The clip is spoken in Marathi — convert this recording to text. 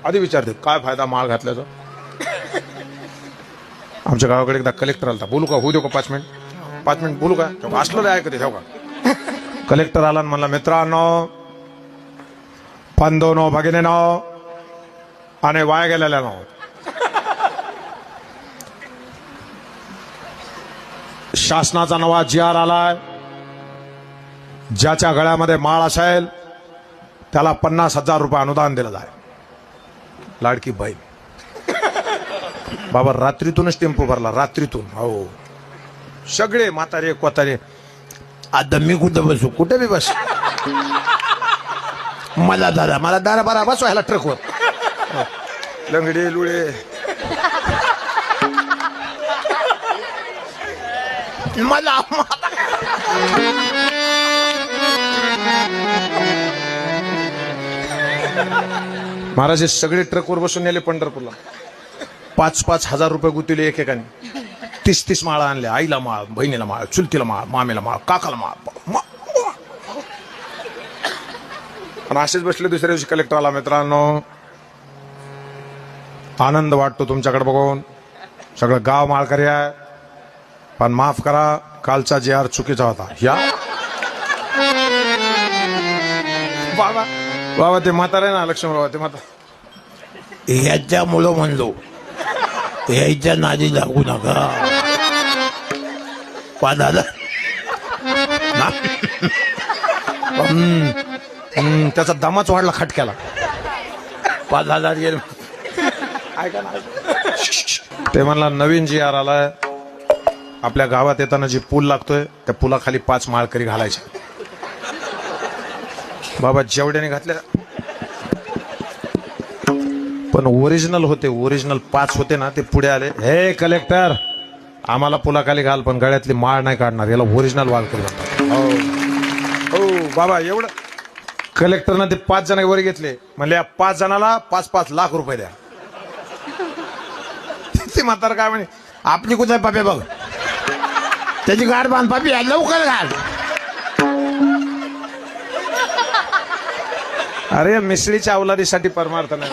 आधी विचारते काय फायदा माळ घातल्याचा. आमच्या गावाकडे एकदा कलेक्टर आला, बोलू का, होऊ देऊ का 5 मिनिट बोलू का, असलं आहे कधी ठेव का. कलेक्टर आला म्हणला मित्रांनो, पंधोनो भगिनीनो आणि वाया गेलेल्या नो, शासनाचा नवा GR आलाय. ज्याच्या गळ्यामध्ये माळ असेल त्याला 50,000 रुपये अनुदान दिलं जाईल. लाडकी बहीण. बाबा रात्रीतूनच टेम्पो भरला, रात्रीतून. हो सगळे म्हातारे कोतारे. आता मी कुठं बसू, कुठे बी बस, मला दादा बरा बसवायला ट्रकवर. लंगडे लुळे मला. महाराज हे सगळे ट्रकवर बसून नेले पंढरपूरला. 5-5 हजार रुपये गुंतवले एकेकाने. 30-30 माळा आणल्या. आईला माळ, बहिणीला माळ, चुलतीला माळ, मामेला माळ, काकाला माळ. आणि असेच बसले. दुसऱ्या दिवशी कलेक्टर आला. मित्रांनो आनंद वाटतो तुमच्याकडे बघून, सगळं गाव माळकरी आहे, पण माफ करा कालचा GR चुकीचा होता. या बाबा बाबा ते म्हातारे ना लक्ष्मण बाबा, ते म्हातारा ह्याच्यामुळं म्हणलो ह्याच्या नादी लागू नका. दादा त्याचा दमाच वाढला खटक्याला. 5,000 गेले. ऐका ना, ते म्हणला नवीन GR आलाय, आपल्या गावात येताना जी पूल लागतोय त्या पुलाखाली 5 माळकरी घालायचे. बाबा जेवढ्याने घातल्या, पण ओरिजिनल होते, ओरिजिनल 5 होते ना, ते पुढे आले. हे कलेक्टर आम्हाला पुलाखाली घाल, पण गळ्यातली माळ नाही काढणार, याला ओरिजिनल माळकरी म्हणतात. हो बाबा एवढं. कलेक्टरनं ते 5 जण वर घेतले, म्हणले 5 जणाला 5-5 लाख रुपये द्या. ते म्हातार काय म्हणे, आपली कुठे पापे बघ, त्याची गाड बांध पापी, लवकर घाल. अरे मिसळीच्या अवलादीसाठी परमार्थ नाही.